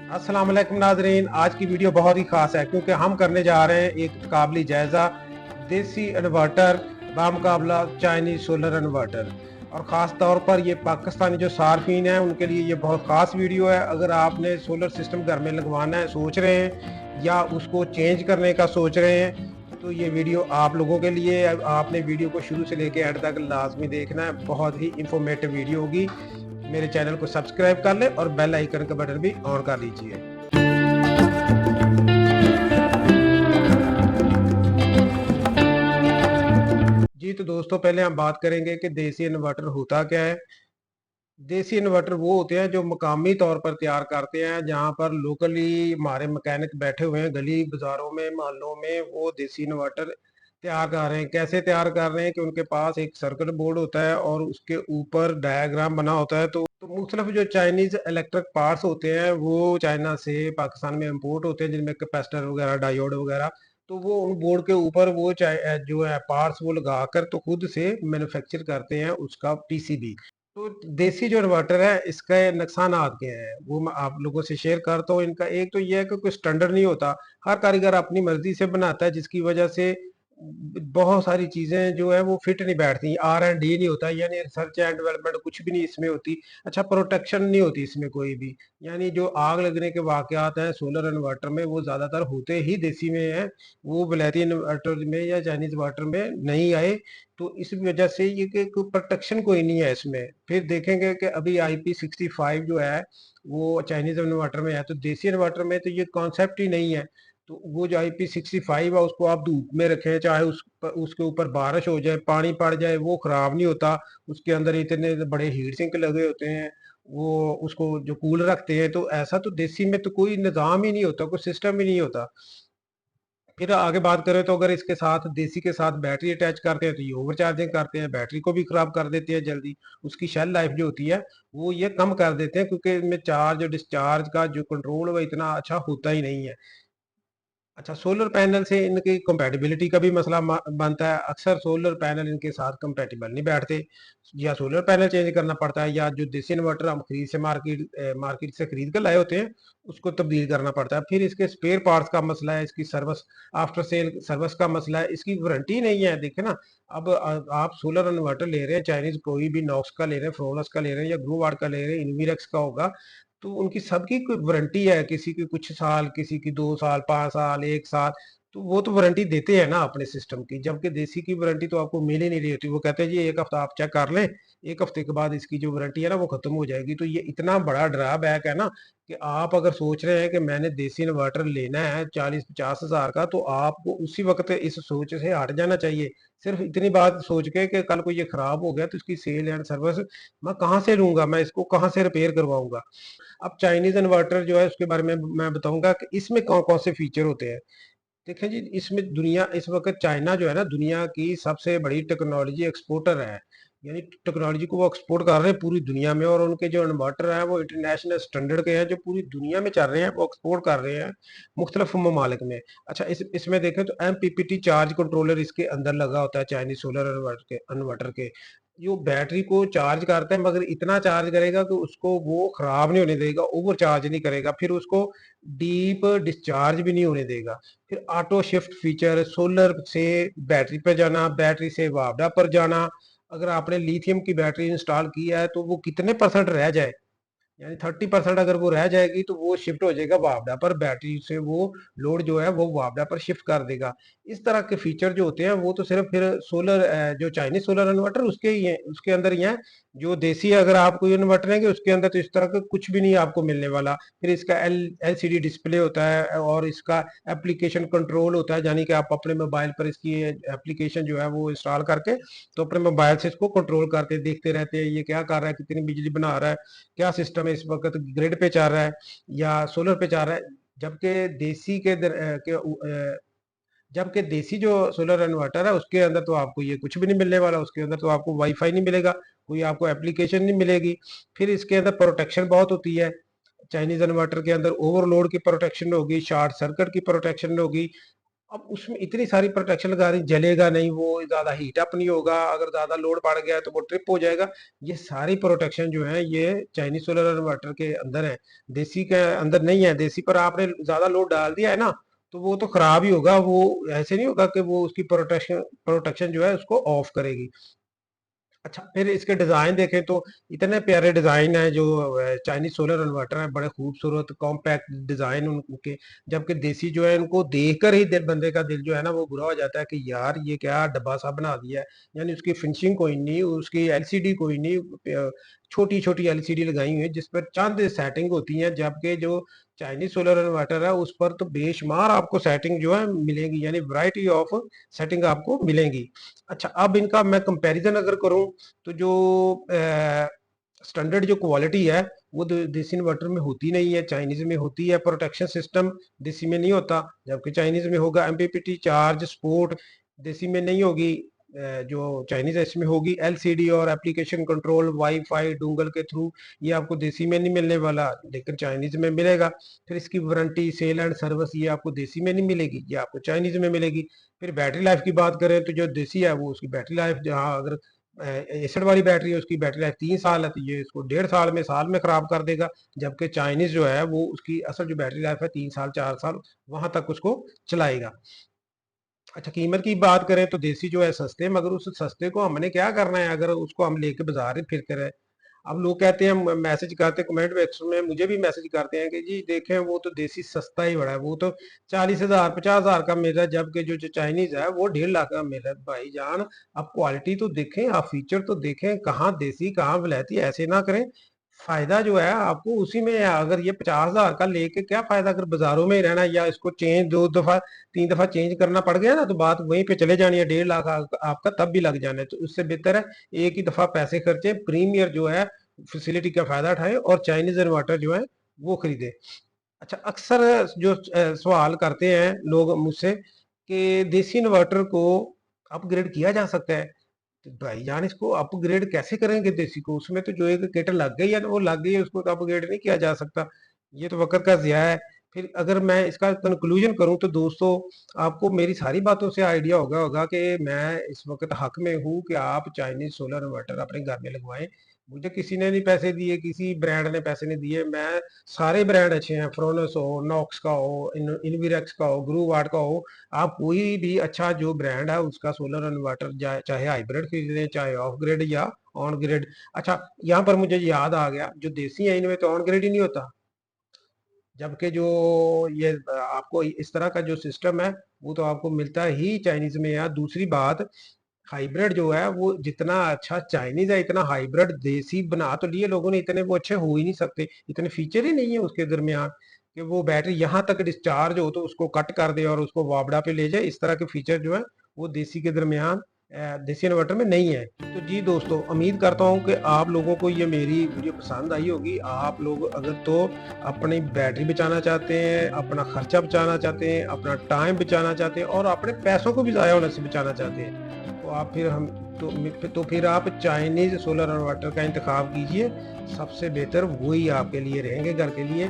अस्सलाम वालेकुम नाजरीन, आज की वीडियो बहुत ही खास है क्योंकि हम करने जा रहे हैं एक काबिल जायजा देसी इन्वर्टर बामुकाबला चाइनीज सोलर इन्वर्टर। और ख़ास तौर पर ये पाकिस्तानी जो सार्फिन हैं उनके लिए ये बहुत ख़ास वीडियो है। अगर आपने सोलर सिस्टम घर में लगवाना है सोच रहे हैं या उसको चेंज करने का सोच रहे हैं तो ये वीडियो आप लोगों के लिए है। आपने वीडियो को शुरू से लेकर एंड तक लाजमी देखना है, बहुत ही इंफॉर्मेटिव वीडियो होगी। मेरे चैनल को सब्सक्राइब कर ले और बेल आइकन का बटन भी ऑन कर लीजिए। जी तो दोस्तों, पहले हम बात करेंगे कि देसी इन्वर्टर होता क्या है। देसी इन्वर्टर वो होते हैं जो मकामी तौर पर तैयार करते हैं, जहाँ पर लोकली हमारे मैकेनिक बैठे हुए हैं गली बाजारों में मोहल्लों में, वो देसी इन्वर्टर तैयार कर रहे हैं। कैसे तैयार कर रहे हैं कि उनके पास एक सर्किट बोर्ड होता है और उसके ऊपर डायग्राम बना होता है। तो मुख्तलिफ जो चाइनीज इलेक्ट्रिक पार्ट्स होते हैं वो चाइना से पाकिस्तान में इंपोर्ट होते हैं, जिनमें कैपेसिटर वगैरह डायोड वगैरह। तो वो उन बोर्ड के ऊपर वो जो है पार्ट्स वो लगाकर तो खुद से मैन्युफैक्चर करते हैं उसका पीसीबी। तो देसी जो इन्वर्टर है इसके नुकसानात क्या है वो मैं आप लोगों से शेयर करता हूँ। इनका एक तो ये है कि कोई स्टैंडर्ड नहीं होता, हर कारीगर अपनी मर्जी से बनाता है, जिसकी वजह से बहुत सारी चीजें जो है वो फिट नहीं बैठती। R&D नहीं होता, यानी रिसर्च एंड डेवलपमेंट कुछ भी नहीं इसमें होती। अच्छा, प्रोटेक्शन नहीं होती इसमें कोई भी। यानी जो आग लगने के वाकयात हैं सोलर इन्वर्टर में वो ज्यादातर होते ही देसी में है, वो विलायती इन्वर्टर में या चाइनीज इन्वर्टर में नहीं आए। तो इस वजह से ये कि कोई प्रोटेक्शन कोई नहीं है इसमें। फिर देखेंगे कि अभी IP65 जो है वो चाइनीज इन्वर्टर में है, तो देसी इन्वर्टर में तो ये कॉन्सेप्ट ही नहीं है। तो वो जो IP65 है उसको आप धूप में रखें, चाहे उसके ऊपर बारिश हो जाए पानी पड़ जाए वो खराब नहीं होता। उसके अंदर इतने बड़े हीट सिंक लगे होते हैं, वो उसको जो कूल रखते हैं। तो ऐसा तो देसी में तो कोई निज़ाम ही नहीं होता, कोई सिस्टम ही नहीं होता। फिर आगे बात करें तो अगर इसके साथ देसी के साथ बैटरी अटैच करते हैं तो ये ओवर चार्जिंग करते हैं, बैटरी को भी खराब कर देती है जल्दी। उसकी शेल लाइफ जो होती है वो ये कम कर देते हैं, क्योंकि इनमें चार्ज और डिस्चार्ज का जो कंट्रोल वो इतना अच्छा होता ही नहीं है। अच्छा, सोलर पैनल से इनकी कंपैटिबिलिटी का भी मसला बनता है। अक्सर सोलर पैनल इनके साथ कंपैटिबल नहीं बैठते, या सोलर पैनल चेंज करना पड़ता है, या जो देसी इन्वर्टर हम खरीद से मार्केट से खरीद कर लाए होते हैं उसको तब्दील करना पड़ता है। फिर इसके स्पेयर पार्ट्स का मसला है, इसकी सर्विस आफ्टर सेल सर्विस का मसला है, इसकी वारंटी नहीं है। देखे ना, अब आप सोलर इन्वर्टर ले रहे हैं चाइनीज, कोई भी नॉक्स का ले रहे हैं, फ्रोनस का ले रहे हैं या ग्रो वाट का ले रहे हैं, इन्वीरेक्स का होगा, तो उनकी सबकी कोई वारंटी है। किसी की कुछ साल, किसी की 2 साल, 5 साल, 1 साल। तो वो तो वारंटी देते हैं ना अपने सिस्टम की, जबकि देसी की वारंटी तो आपको मिल ही नहीं रही होती। वो कहते हैं जी 1 हफ्ता आप चेक कर लें, 1 हफ्ते के बाद इसकी जो वारंटी है ना वो खत्म हो जाएगी। तो ये इतना बड़ा ड्रॉबैक है ना कि आप अगर सोच रहे हैं कि मैंने देसी इन्वर्टर लेना है 40-50 हज़ार का, तो आपको उसी वक्त इस सोच से हट जाना चाहिए। सिर्फ इतनी बात सोच के कि कल को ये खराब हो गया तो इसकी सेल एंड सर्विस मैं कहाँ से लूंगा, मैं इसको कहाँ से रिपेयर करवाऊंगा। अब चाइनीज इन्वर्टर जो है उसके बारे में मैं बताऊंगा कि इसमें कौन कौन से फीचर होते हैं। देखें जी, इसमें दुनिया इस वक्त चाइना जो है ना दुनिया की सबसे बड़ी टेक्नोलॉजी एक्सपोर्टर है। यानी टेक्नोलॉजी को वो एक्सपोर्ट कर रहे हैं पूरी दुनिया में, और उनके जो इन्वर्टर हैं वो इंटरनेशनल स्टैंडर्ड के हैं, जो पूरी दुनिया में चल रहे हैं, वो एक्सपोर्ट कर रहे हैं मुख्तलिफ ममालिक में। अच्छा, इसमें देखें तो MPPT चार्ज कंट्रोलर इसके अंदर लगा होता है चाइनीज सोलर इन्वर्टर के। जो बैटरी को चार्ज करता है, मगर इतना चार्ज करेगा कि उसको वो खराब नहीं होने देगा, ओवर चार्ज नहीं करेगा, फिर उसको डीप डिस्चार्ज भी नहीं होने देगा। फिर ऑटो शिफ्ट फीचर, सोलर से बैटरी पर जाना, बैटरी से वापडा पर जाना। अगर आपने लिथियम की बैटरी इंस्टॉल किया है तो वो कितने परसेंट रह जाए, यानी 30% अगर वो रह जाएगी तो वो शिफ्ट हो जाएगा वापडा पर, बैटरी से वो लोड जो है वो वापडा पर शिफ्ट कर देगा। इस तरह के फीचर जो होते हैं वो तो सिर्फ फिर सोलर जो चाइनीज सोलर इन्वर्टर उसके ही है, उसके अंदर ही है। जो देसी अगर आप कोई इन्वर्टर लेंगे उसके अंदर तो इस तरह का कुछ भी नहीं आपको मिलने वाला। फिर इसका LCD डिस्प्ले होता है और इसका एप्लीकेशन कंट्रोल होता है, यानी कि आप अपने मोबाइल पर इसकी एप्लीकेशन जो है वो इंस्टॉल करके तो अपने मोबाइल से इसको कंट्रोल करते देखते रहते हैं ये क्या कर रहा है, कितनी बिजली बना रहा है, क्या सिस्टम है इस वक्त, ग्रिड पे चल रहा है या सोलर पे चल रहा है। जबकि देसी जबकि देसी जो सोलर इन्वर्टर है उसके अंदर तो आपको ये कुछ भी नहीं मिलने वाला, उसके अंदर तो आपको वाईफाई नहीं मिलेगा, कोई आपको एप्लीकेशन नहीं मिलेगी। फिर इसके अंदर प्रोटेक्शन बहुत होती है। चाइनीज इन्वर्टर के अंदर ओवरलोड की प्रोटेक्शन होगी, शॉर्ट सर्किट की प्रोटेक्शन होगी, अब उसमें इतनी सारी प्रोटेक्शन लगा दी, जलेगा नहीं, वो ज़्यादा हीट अप नहीं होगा, अगर ज़्यादा लोड पड़ गया तो वो ट्रिप हो जाएगा। ये सारी प्रोटेक्शन जो है ये चाइनीज़ सोलर इन्वर्टर के अंदर है, देसी के अंदर नहीं है। देसी पर आपने ज़्यादा लोड डाल दिया है ना, तो वो तो खराब ही होगा, वो ऐसे नहीं होगा कि वो उसकी प्रोटेक्शन प्रोटेक्शन जो है उसको ऑफ करेगी। अच्छा, फिर इसके डिज़ाइन देखें तो इतने प्यारे डिज़ाइन हैं जो चाइनीज़ सोलर इन्वर्टर हैं, बड़े खूबसूरत कॉम्पैक्ट डिज़ाइन उनके। जबकि देसी जो है इनको देखकर ही दिल बंदे का दिल जो है ना वो बुरा हो जाता है कि यार ये क्या डब्बा सा बना दिया है। यानी उसकी फिनिशिंग कोई नहीं, उसकी एलसीडी कोई नहीं, छोटी-छोटी एलसीडी लगाई हुई है जिस पर चंद सेटिंग होती हैं, जबकि जो चाइनीज़ सोलर इन्वर्टर है उस पर तो बेशुमार आपको सेटिंग जो है मिलेंगी, यानी वैरायटी ऑफ सेटिंग आपको मिलेंगी। अच्छा, अब इनका मैं कंपैरिजन अगर करूं तो जो स्टैंडर्ड जो क्वालिटी है वो देसी इन्वर्टर में होती नहीं है, चाइनीज में होती है। प्रोटेक्शन सिस्टम देसी में नहीं होता, जबकि चाइनीज में होगा। एमपीपीटी चार्ज सपोर्ट देसी में नहीं होगी, जो चाइनीज है इसमें होगी। एलसीडी और एप्लीकेशन कंट्रोल वाईफाई डोंगल के थ्रू ये आपको देसी में नहीं मिलने वाला, लेकिन चाइनीज में मिलेगा। फिर इसकी वारंटी सेल एंड सर्विस ये आपको देसी में नहीं मिलेगी, ये आपको चाइनीज में मिलेगी। फिर बैटरी लाइफ की बात करें तो जो देसी है वो उसकी बैटरी लाइफ, जहाँ अगर एसिड वाली बैटरी है उसकी बैटरी लाइफ 3 साल है, तो ये इसको 1.5 साल में, साल में खराब कर देगा। जबकि चाइनीज जो है वो उसकी असल जो बैटरी लाइफ है 3 साल 4 साल वहां तक उसको चलाएगा। अच्छा, कीमत की बात करें तो देसी जो है सस्ते हैं, मगर उस सस्ते को हमने क्या करना है अगर उसको हम लेके बाजार ही फिरते रहे। अब लोग कहते हैं, मैसेज करते हैं कमेंट बॉक्स में, मुझे भी मैसेज करते हैं कि जी देखें वो तो देसी सस्ता ही बड़ा है, वो तो 40,000 50,000 का मिल रहा है, जबकि जो चाइनीज है वो 1.5 लाख का मिल रहा है। भाई जान, आप क्वालिटी तो देखें, आप फीचर तो देखें, कहाँ देसी कहाँ विलायती, ऐसे ना करें। फायदा जो है आपको उसी में है। अगर ये 50,000 का लेके क्या फायदा, अगर बाजारों में ही रहना, या इसको चेंज 2 दफा 3 दफा चेंज करना पड़ गया ना, तो बात वहीं पे चले जानी है। 1.5 लाख आपका तब भी लग जाना है। तो उससे बेहतर है एक ही दफा पैसे खर्चे, प्रीमियर जो है फैसिलिटी का फायदा उठाएं और चाइनीज इन्वर्टर जो है वो खरीदे। अच्छा, अक्सर जो सवाल करते हैं लोग मुझसे कि देसी इन्वर्टर को अपग्रेड किया जा सकता है, तो भाईजान इसको अपग्रेड कैसे करेंगे देसी को? उसमें तो जो एक किट लग गई है वो लग गई है, उसको तो अपग्रेड नहीं किया जा सकता। ये तो वक्त का ज़िया है। फिर अगर मैं इसका कंक्लूजन करूं तो दोस्तों, आपको मेरी सारी बातों से आइडिया होगा कि मैं इस वक्त हक में हूं कि आप चाइनीज सोलर इन्वर्टर अपने घर में लगवाएं। मुझे किसी ने नहीं पैसे दिए, किसी ब्रांड ने पैसे नहीं दिए। मैं सारे ब्रांड अच्छे हैं, फ्रोनस हो, नॉक्स का हो, इनविरेक्स का हो, ग्रू वाट का हो, आप कोई भी अच्छा जो ब्रांड है उसका सोलर इन्वर्टर चाहे हाइब्रिड खरीदें, चाहे ऑफ ग्रिड या ऑन ग्रिड। अच्छा, यहाँ पर मुझे याद आ गया, जो देसी है इनमें तो ऑन ग्रिड ही नहीं होता, जबकि जो ये आपको इस तरह का जो सिस्टम है वो तो आपको मिलता ही चाइनीज में है। दूसरी बात, हाइब्रिड जो है वो जितना अच्छा चाइनीज है, इतना हाइब्रिड देसी बना तो लिए लोगों ने, इतने वो अच्छे हो ही नहीं सकते, इतने फीचर ही नहीं है उसके दरमियान कि वो बैटरी यहाँ तक डिस्चार्ज हो तो उसको कट कर दे और उसको वापड़ा पे ले जाए। इस तरह के फीचर जो है वो देसी के दरमियान देसी इन्वर्टर में नहीं है। तो जी दोस्तों, उम्मीद करता हूँ कि आप लोगों को ये मेरी वीडियो पसंद आई होगी। आप लोग अगर तो अपनी बैटरी बचाना चाहते हैं, अपना खर्चा बचाना चाहते हैं, अपना टाइम बचाना चाहते हैं और अपने पैसों को भी ज़ाया होने से बचाना चाहते हैं, तो आप फिर हम तो फिर आप चाइनीज सोलर इन्वर्टर का इंतखाब कीजिए। सबसे बेहतर वही आपके लिए रहेंगे घर के लिए।